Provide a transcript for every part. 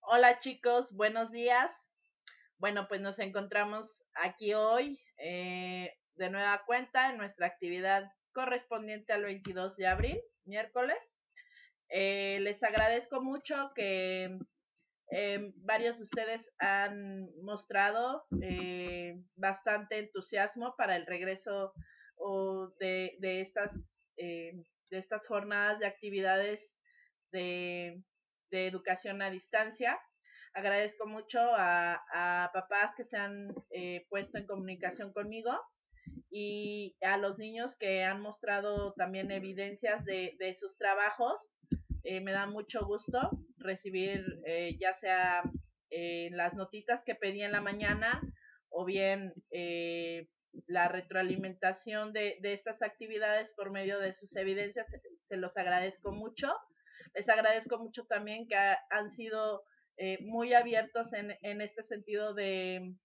Hola chicos, buenos días. Bueno, pues nos encontramos aquí hoy de nueva cuenta en nuestra actividad correspondiente al 22 de abril, miércoles. Les agradezco mucho que varios de ustedes han mostrado bastante entusiasmo para el regreso de de estas jornadas de actividades de, de educación a distancia. Agradezco mucho a papás que se han puesto en comunicación conmigo y a los niños que han mostrado también evidencias de sus trabajos. Me da mucho gusto recibir ya sea las notitas que pedí en la mañana o bien la retroalimentación de estas actividades por medio de sus evidencias. Se los agradezco mucho. Les agradezco mucho también que han sido muy abiertos en este sentido de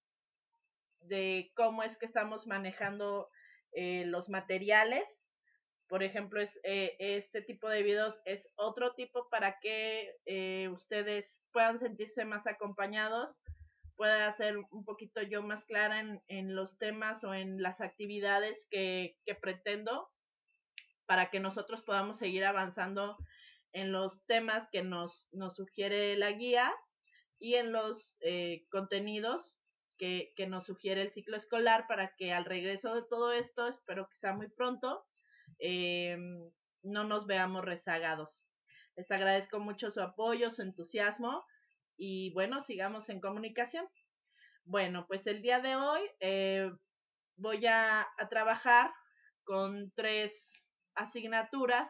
cómo es que estamos manejando los materiales. Por ejemplo, este tipo de videos es otro tipo para que ustedes puedan sentirse más acompañados, pueda ser un poquito yo más clara en los temas o en las actividades que pretendo para que nosotros podamos seguir avanzando en los temas que nos sugiere la guía y en los contenidos que nos sugiere el ciclo escolar para que al regreso de todo esto, espero que sea muy pronto, eh, no nos veamos rezagados. Les agradezco mucho su apoyo, su entusiasmo y bueno, sigamos en comunicación. Bueno, pues el día de hoy voy a trabajar con tres asignaturas.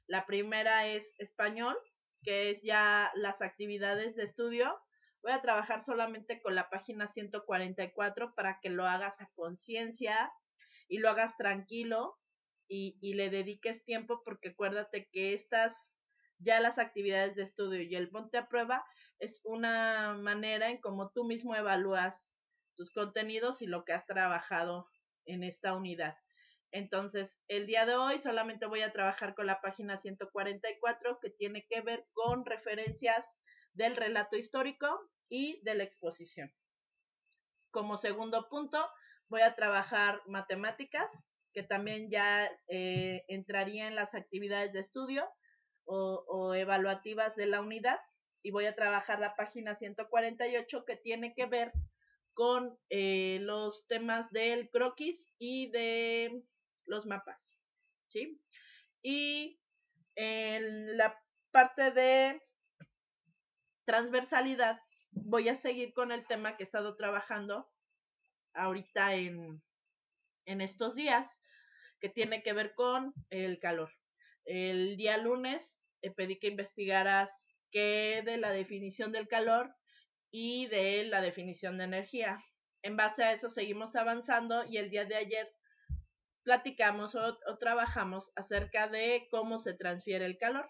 La primera es español, que es ya las actividades de estudio. Voy a trabajar solamente con la página 144 para que lo hagas a conciencia y lo hagas tranquilo y le dediques tiempo porque acuérdate que ya las actividades de estudio y el ponte a prueba es una manera en cómo tú mismo evalúas tus contenidos y lo que has trabajado en esta unidad. Entonces, el día de hoy solamente voy a trabajar con la página 144 que tiene que ver con referencias del relato histórico y de la exposición. Como segundo punto, voy a trabajar matemáticas, que también ya entraría en las actividades de estudio o evaluativas de la unidad. Y voy a trabajar la página 148 que tiene que ver con los temas del croquis y de los mapas, ¿sí? Y en la parte de transversalidad voy a seguir con el tema que he estado trabajando ahorita en estos días, que tiene que ver con el calor. El día lunes pedí que investigaras qué de la definición del calor y de la definición de energía. En base a eso seguimos avanzando y el día de ayer platicamos o trabajamos acerca de cómo se transfiere el calor.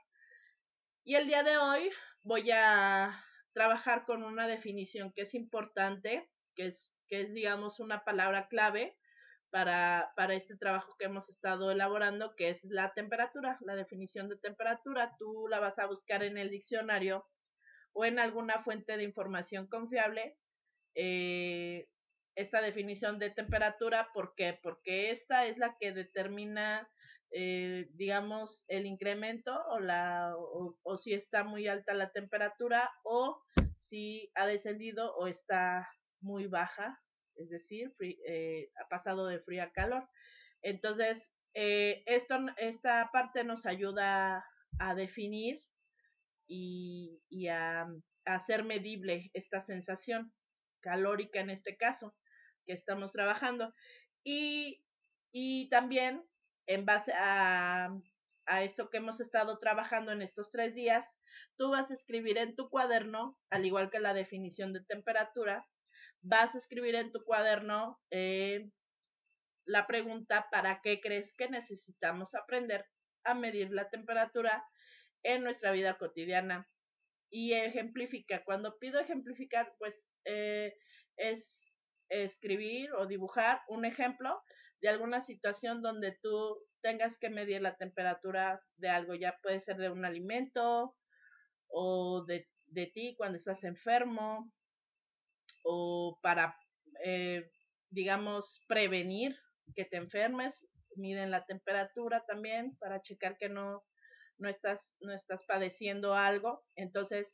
Y el día de hoy voy a trabajar con una definición que es importante, que es digamos, una palabra clave para este trabajo que hemos estado elaborando, que es la temperatura, la definición de temperatura. Tú la vas a buscar en el diccionario o en alguna fuente de información confiable. Eh, esta definición de temperatura, ¿por qué? Porque esta es la que determina, digamos, el incremento o si está muy alta la temperatura o si ha descendido o está muy baja, es decir, ha pasado de frío a calor. Entonces, esta parte nos ayuda a definir y a hacer medible esta sensación calórica en este caso que estamos trabajando. Y, y también en base a esto que hemos estado trabajando en estos 3 días, tú vas a escribir en tu cuaderno, al igual que la definición de temperatura, vas a escribir en tu cuaderno la pregunta: ¿para qué crees que necesitamos aprender a medir la temperatura en nuestra vida cotidiana? Y ejemplifica. Cuando pido ejemplificar, pues es escribir o dibujar un ejemplo de alguna situación donde tú tengas que medir la temperatura de algo. Ya puede ser de un alimento o de ti cuando estás enfermo o para, digamos, prevenir que te enfermes. Miden la temperatura también para checar que no estás padeciendo algo. Entonces,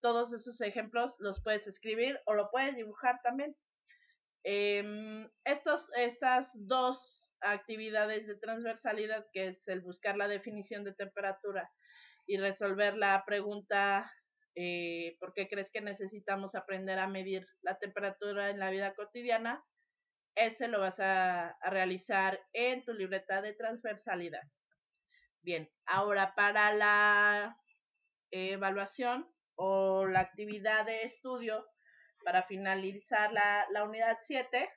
todos esos ejemplos los puedes escribir o lo puedes dibujar también. Estas dos actividades de transversalidad, que es el buscar la definición de temperatura y resolver la pregunta ¿por qué crees que necesitamos aprender a medir la temperatura en la vida cotidiana? Ese lo vas a realizar en tu libreta de transversalidad. Bien, ahora para la evaluación o la actividad de estudio, para finalizar la unidad 7,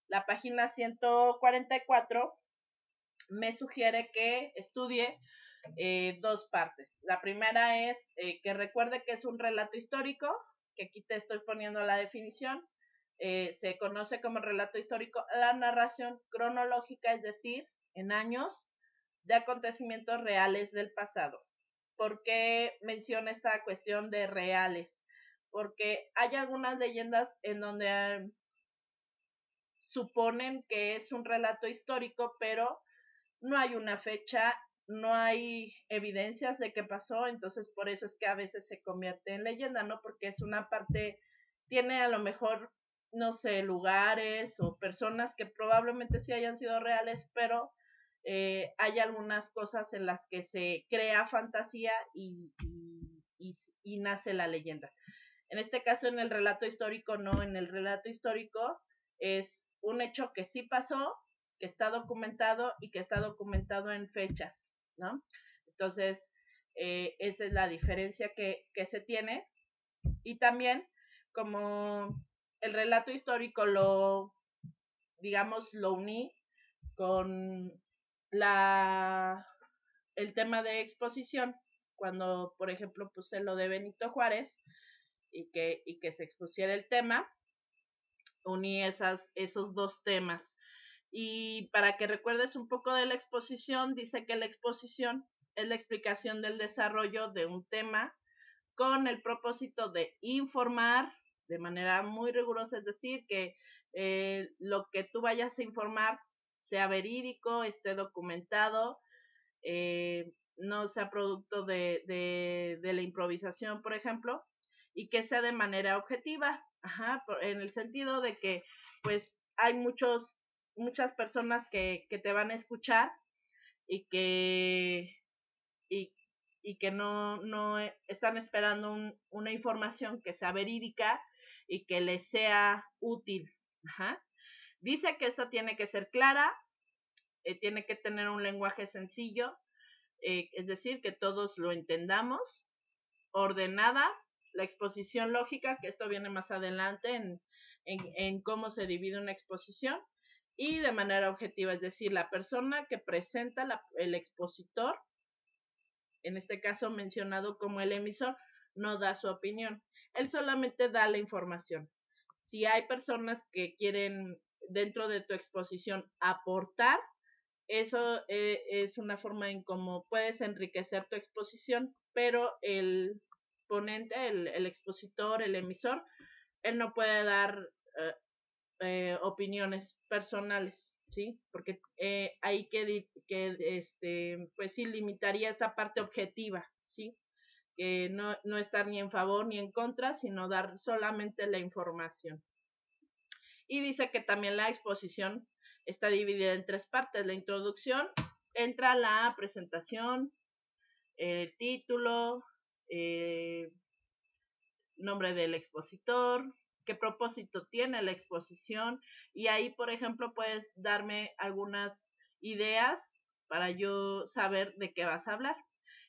la página 144 me sugiere que estudie dos partes. La primera es que recuerde que es un relato histórico, que aquí te estoy poniendo la definición. Se conoce como relato histórico la narración cronológica, es decir, en años, de acontecimientos reales del pasado. ¿Por qué menciona esta cuestión de reales? Porque hay algunas leyendas en donde suponen que es un relato histórico, pero no hay una fecha, no hay evidencias de que pasó, entonces por eso es que a veces se convierte en leyenda, ¿no? Porque es una parte, tiene a lo mejor, no sé, lugares o personas que probablemente sí hayan sido reales, pero hay algunas cosas en las que se crea fantasía y nace la leyenda. En este caso, en el relato histórico, no, en el relato histórico es un hecho que sí pasó, que está documentado y que está documentado en fechas, ¿no? Entonces, esa es la diferencia que se tiene. Y también, como el relato histórico digamos, lo uní con el tema de exposición, cuando, por ejemplo, puse lo de Benito Juárez y que se expusiera el tema, uní esos dos temas. Y para que recuerdes un poco de la exposición, dice que la exposición es la explicación del desarrollo de un tema con el propósito de informar de manera muy rigurosa, es decir, que lo que tú vayas a informar sea verídico, esté documentado, no sea producto de la improvisación, por ejemplo, y que sea de manera objetiva, en el sentido de que pues hay muchas personas que te van a escuchar y que y, y que no están esperando una información que sea verídica y que les sea útil. Dice que esta tiene que ser clara, tiene que tener un lenguaje sencillo, es decir, que todos lo entendamos, ordenada, la exposición lógica, que esto viene más adelante en cómo se divide una exposición, y de manera objetiva, es decir, la persona que presenta, el expositor, en este caso mencionado como el emisor, no da su opinión, él solamente da la información. Si hay personas que quieren dentro de tu exposición aportar, eso es una forma en cómo puedes enriquecer tu exposición, pero el ponente, el expositor, el emisor, él no puede dar opiniones personales, ¿sí? Porque ahí pues sí limitaría esta parte objetiva, ¿sí? Que no estar ni en favor ni en contra, sino dar solamente la información. Y dice que también la exposición está dividida en tres partes. La introducción, entra la presentación, el título, nombre del expositor, qué propósito tiene la exposición, y ahí, por ejemplo, puedes darme algunas ideas para yo saber de qué vas a hablar.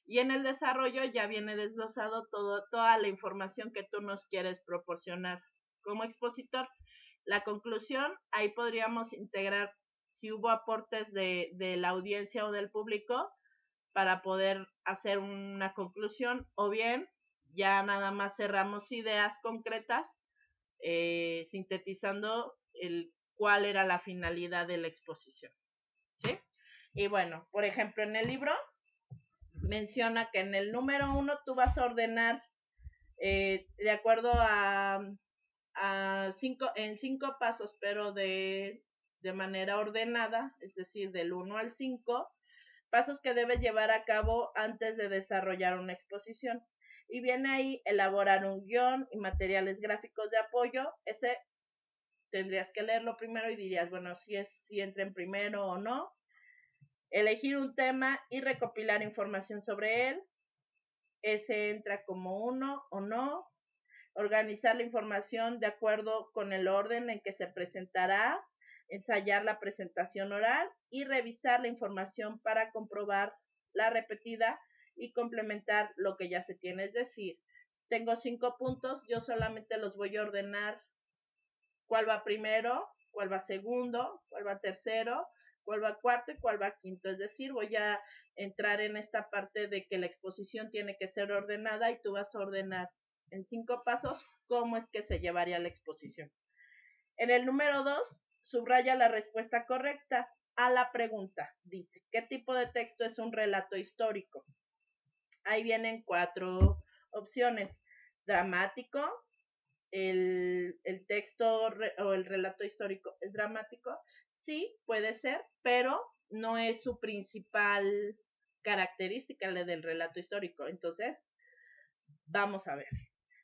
Y en el desarrollo ya viene desglosado toda la información que tú nos quieres proporcionar como expositor. La conclusión, ahí podríamos integrar si hubo aportes de la audiencia o del público para poder hacer una conclusión, o bien ya nada más cerramos ideas concretas, sintetizando cuál era la finalidad de la exposición, ¿sí? Y bueno, por ejemplo, en el libro menciona que en el número 1 tú vas a ordenar de acuerdo en 5 pasos, pero de manera ordenada, es decir, del 1 al 5, pasos que debes llevar a cabo antes de desarrollar una exposición. Y viene ahí elaborar un guión y materiales gráficos de apoyo. Ese tendrías que leerlo primero y dirías, bueno, si entra en primero o no. Elegir un tema y recopilar información sobre él. Ese entra como 1 o no. Organizar la información de acuerdo con el orden en que se presentará, ensayar la presentación oral y revisar la información para comprobar la repetida y complementar lo que ya se tiene. Es decir, tengo 5 puntos, yo solamente los voy a ordenar cuál va primero, cuál va segundo, cuál va tercero, cuál va cuarto y cuál va quinto. Es decir, voy a entrar en esta parte de que la exposición tiene que ser ordenada y tú vas a ordenar en 5 pasos cómo es que se llevaría la exposición. En el número 2, subraya la respuesta correcta a la pregunta. Dice, ¿qué tipo de texto es un relato histórico? Ahí vienen 4 opciones. Dramático, el texto o el relato histórico es dramático. Sí, puede ser, pero no es su principal característica la del relato histórico. Entonces, vamos a ver.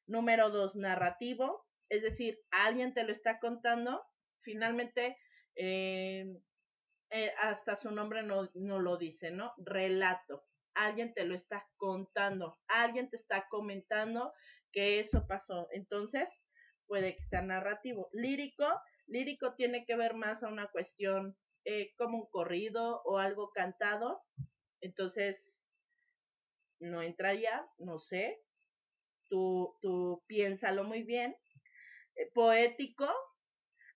Número 2, narrativo, es decir, alguien te lo está contando. Finalmente, hasta su nombre no lo dice, ¿no? Relato. Alguien te lo está contando, alguien te está comentando que eso pasó. Entonces, puede que sea narrativo. Lírico tiene que ver más a una cuestión como un corrido o algo cantado. Entonces, no entraría, no sé. Tú piénsalo muy bien. Poético,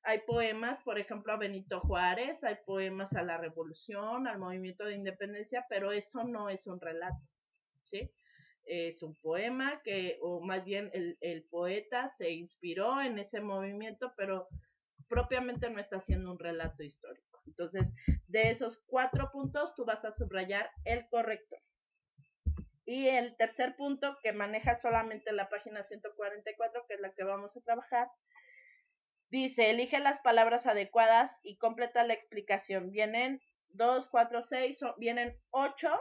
hay poemas, por ejemplo, a Benito Juárez, hay poemas a la Revolución, al movimiento de independencia, pero eso no es un relato, ¿sí? Es un poema o más bien el poeta se inspiró en ese movimiento, pero propiamente no está haciendo un relato histórico. Entonces, de esos 4 puntos, tú vas a subrayar el correcto. Y el tercer punto, que maneja solamente la página 144, que es la que vamos a trabajar, dice, elige las palabras adecuadas y completa la explicación. Vienen 2, 4, 6, vienen 8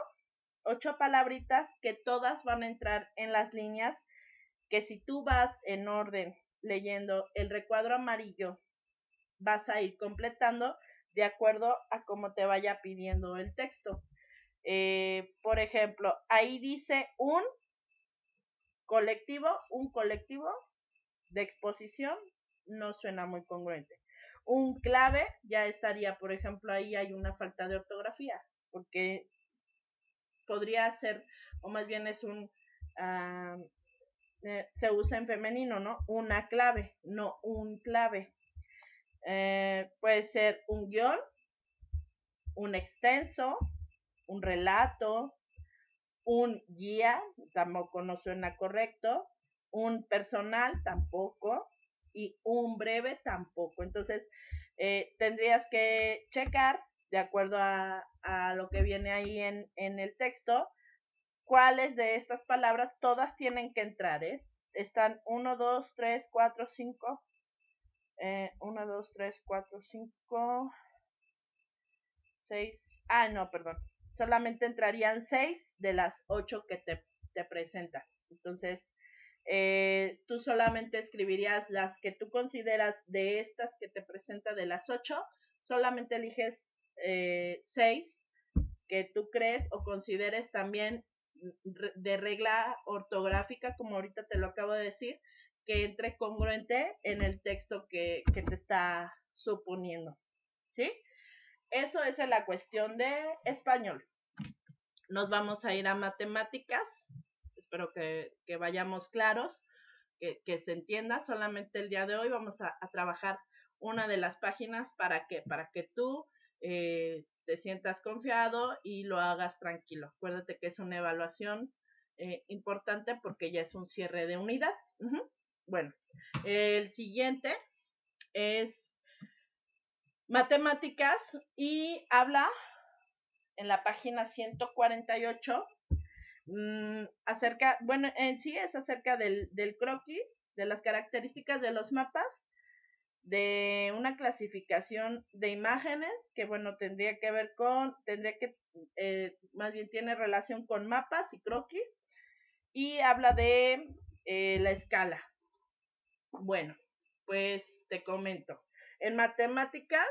palabritas que todas van a entrar en las líneas que si tú vas en orden leyendo el recuadro amarillo, vas a ir completando de acuerdo a cómo te vaya pidiendo el texto. Por ejemplo, ahí dice un colectivo de exposición, no suena muy congruente. Un clave ya estaría, por ejemplo, ahí hay una falta de ortografía, porque podría ser, o más bien es se usa en femenino, ¿no? Una clave, no un clave. Puede ser un guión, un extenso, un relato, un guía, tampoco no suena correcto, un personal, tampoco, y un breve, tampoco. Entonces, tendrías que checar, de acuerdo a lo que viene ahí en el texto, cuáles de estas palabras, todas tienen que entrar, ¿eh? Están 1, 2, 3, 4, 5, 1, 2, 3, 4, 5, 6, no, perdón, solamente entrarían 6 de las 8 que te presentan. Entonces, tú solamente escribirías las que tú consideras de estas que te presenta de las 8, solamente eliges 6 que tú crees o consideres también de regla ortográfica, como ahorita te lo acabo de decir, que entre congruente en el texto que te está suponiendo, ¿sí? Eso es en la cuestión de español. Nos vamos a ir a matemáticas. Espero que vayamos claros, que se entienda. Solamente el día de hoy vamos a trabajar una de las páginas para que tú te sientas confiado y lo hagas tranquilo. Acuérdate que es una evaluación importante porque ya es un cierre de unidad. Bueno, el siguiente es matemáticas y habla en la página 148 bueno, en sí es acerca del croquis, de las características de los mapas, de una clasificación de imágenes que, bueno, más bien tiene relación con mapas y croquis, y habla de la escala. Bueno, pues te comento. En matemáticas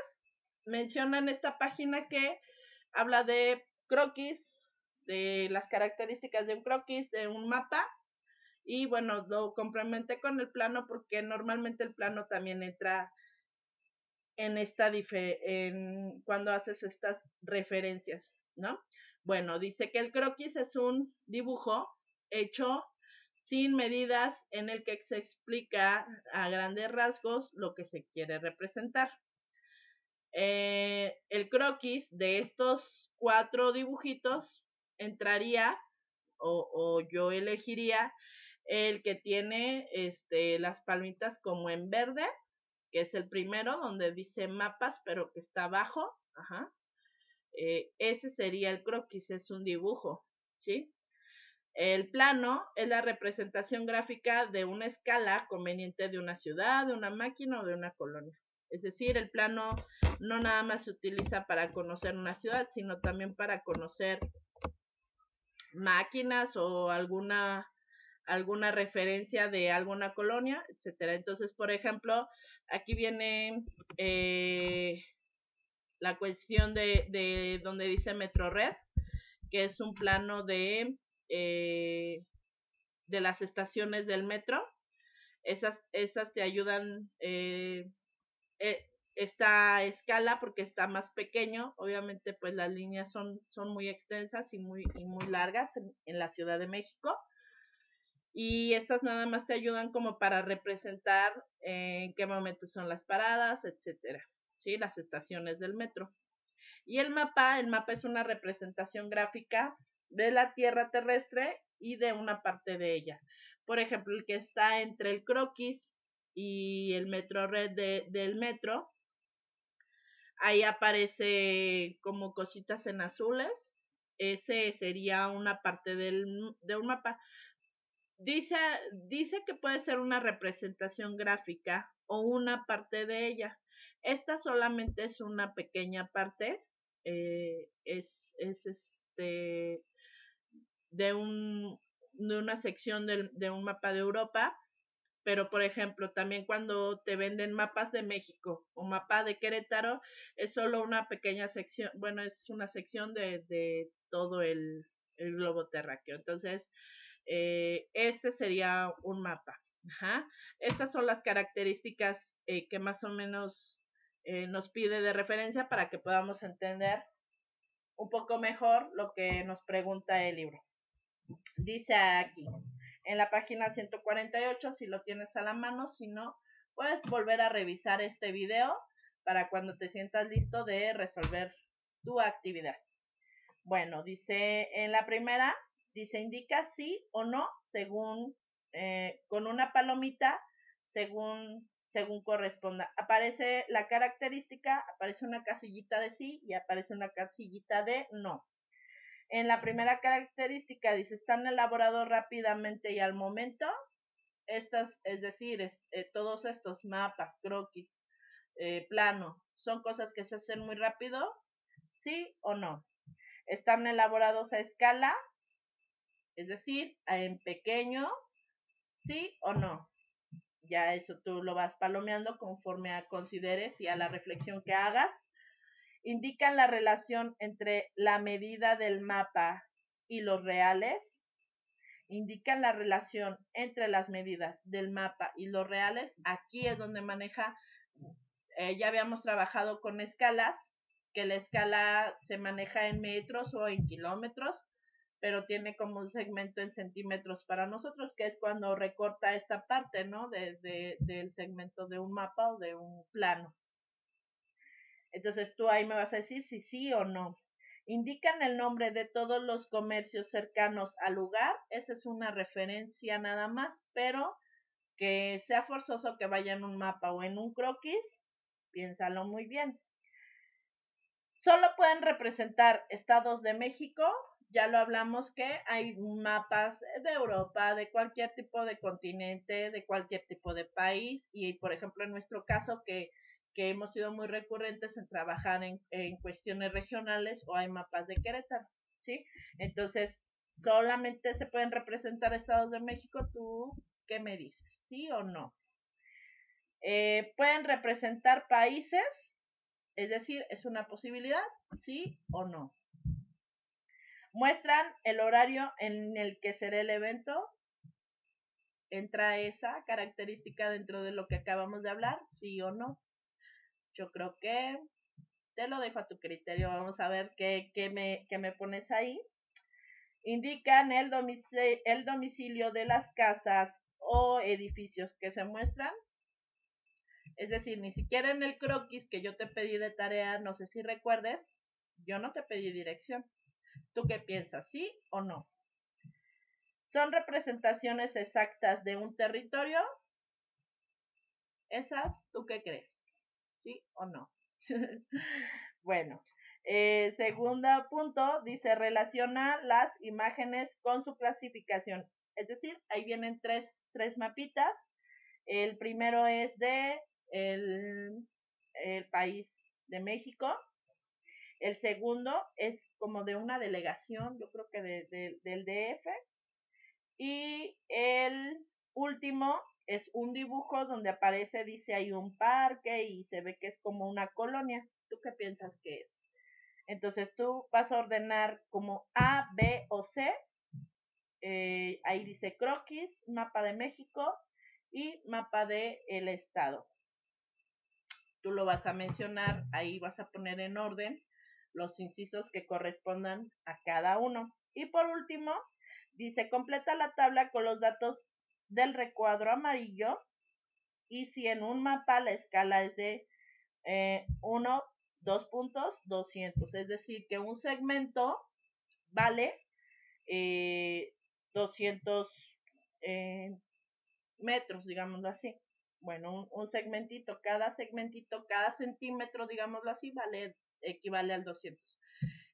mencionan esta página que habla de croquis, de las características de un croquis, de un mapa, y bueno, lo complementé con el plano porque normalmente el plano también entra cuando haces estas referencias, ¿no? Bueno, dice que el croquis es un dibujo hecho sin medidas en el que se explica a grandes rasgos lo que se quiere representar. El croquis de estos 4 dibujitos entraría o yo elegiría el que tiene las palmitas como en verde, que es el primero, donde dice mapas, pero que está abajo. Ajá. Ese sería el croquis, es un dibujo, ¿sí? El plano es la representación gráfica de una escala conveniente de una ciudad, de una máquina o de una colonia. Es decir, el plano no nada más se utiliza para conocer una ciudad, sino también para conocer máquinas o alguna referencia de alguna colonia, etcétera. Entonces, por ejemplo, aquí viene la cuestión de donde dice Metro Red, que es un plano de las estaciones del metro. Estas te ayudan esta escala porque está más pequeño. Obviamente, pues las líneas son muy extensas y muy largas en la Ciudad de México. Y estas nada más te ayudan como para representar en qué momento son las paradas, etcétera, ¿sí? Las estaciones del metro. Y el mapa es una representación gráfica de la Tierra terrestre y de una parte de ella. Por ejemplo, el que está entre el croquis y el Metro Red del metro, ahí aparece como cositas en azules. Ese sería una parte de un mapa. Dice que puede ser una representación gráfica o una parte de ella. Esta solamente es una pequeña parte. Es de una sección de un mapa de Europa. Pero, por ejemplo, también cuando te venden mapas de México o mapa de Querétaro, es solo una pequeña sección, bueno, es una sección de todo el globo terráqueo. Entonces, este sería un mapa. Ajá. Estas son las características que más o menos nos pide de referencia para que podamos entender un poco mejor lo que nos pregunta el libro. Dice aquí, en la página 148, si lo tienes a la mano, si no, puedes volver a revisar este video para cuando te sientas listo de resolver tu actividad. Bueno, dice en la primera, dice indica sí o no según con una palomita según corresponda. Aparece la característica, aparece una casillita de sí y aparece una casillita de no. En la primera característica dice están elaborados rápidamente y al momento. Estas, es decir, todos estos mapas, croquis, plano, son cosas que se hacen muy rápido, sí o no. Están elaborados a escala, es decir, en pequeño, sí o no. Ya eso tú lo vas palomeando conforme a consideres y a la reflexión que hagas. Indican la relación entre la medida del mapa y los reales. Indican la relación entre las medidas del mapa y los reales. Aquí es donde maneja, ya habíamos trabajado con escalas, que la escala se maneja en metros o en kilómetros, pero tiene como un segmento en centímetros para nosotros, que es cuando recorta esta parte, ¿no? Del segmento de un mapa o de un plano. Entonces tú ahí me vas a decir si sí o no. Indican el nombre de todos los comercios cercanos al lugar. Esa es una referencia nada más, pero que sea forzoso que vaya en un mapa o en un croquis, piénsalo muy bien. Solo pueden representar estados de México, ya lo hablamos que hay mapas de Europa, de cualquier tipo de continente, de cualquier tipo de país y por ejemplo en nuestro caso que hemos sido muy recurrentes en trabajar en cuestiones regionales o hay mapas de Querétaro, ¿sí? Entonces solamente se pueden representar estados de México, ¿tú qué me dices? ¿Sí o no? Pueden representar países, es decir, es una posibilidad, ¿sí o no? Muestran el horario en el que será el evento. ¿Entra esa característica dentro de lo que acabamos de hablar? ¿Sí o no? Yo creo que te lo dejo a tu criterio. Vamos a ver qué me pones ahí. Indican el domicilio de las casas o edificios que se muestran. Es decir, ni siquiera en el croquis que yo te pedí de tarea, no sé si recuerdes, yo no te pedí dirección. ¿Tú qué piensas? ¿Sí o no? ¿Son representaciones exactas de un territorio? ¿Esas tú qué crees? ¿Sí o no? Bueno, segundo punto dice relaciona las imágenes con su clasificación. Es decir, ahí vienen tres mapitas. El primero es de el país de México. El segundo es como de una delegación, yo creo que del DF. Y el último es un dibujo donde aparece, dice, hay un parque y se ve que es como una colonia. ¿Tú qué piensas que es? Entonces tú vas a ordenar como A, B o C. Ahí dice croquis, mapa de México y mapa de el estado. Tú lo vas a mencionar, ahí vas a poner en orden los incisos que correspondan a cada uno. Y por último, dice, completa la tabla con los datos del recuadro amarillo y si en un mapa la escala es de 1, 2 puntos, 200. Es decir, que un segmento vale 200 metros, digámoslo así. Bueno, un segmentito, cada centímetro, digámoslo así, equivale al 200.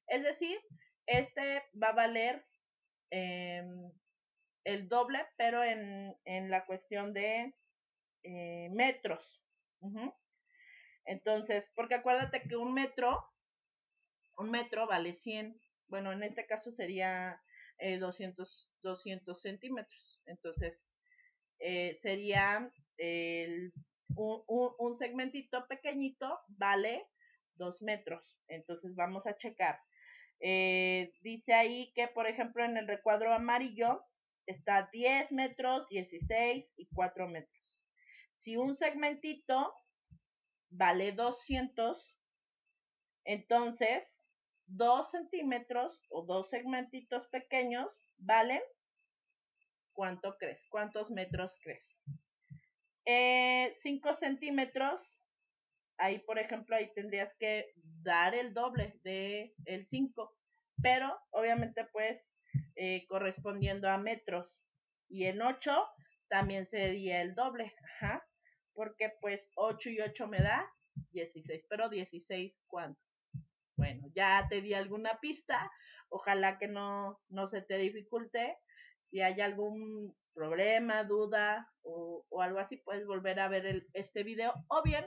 Es decir, este va a valer eh, el doble, pero en la cuestión de metros. Entonces, porque acuérdate que un metro vale 100. Bueno, en este caso sería 200 centímetros. Entonces, sería un segmentito pequeñito vale 2 metros. Entonces vamos a checar. Dice ahí que, por ejemplo, en el recuadro amarillo está 10 metros, 16 y 4 metros. Si un segmentito vale 200, entonces 2 centímetros o 2 segmentitos pequeños valen, ¿cuánto crees? ¿Cuántos metros crees? 5 centímetros, ahí por ejemplo, ahí tendrías que dar el doble de el 5, pero obviamente pues correspondiendo a metros. Y en 8 también sería el doble, ajá, porque pues 8 y 8 me da 16, pero 16 ¿cuánto? Bueno, ya te di alguna pista, ojalá que no se te dificulte. Si hay algún problema, duda o algo así, puedes volver a ver este video o bien,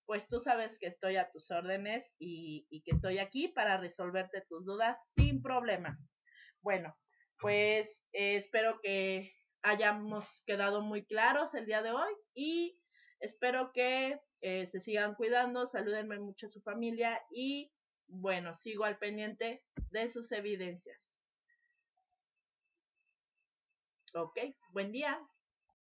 pues tú sabes que estoy a tus órdenes y que estoy aquí para resolverte tus dudas sin problema. Bueno, pues espero que hayamos quedado muy claros el día de hoy y espero que se sigan cuidando, salúdenme mucho a su familia y bueno, sigo al pendiente de sus evidencias. Ok, buen día.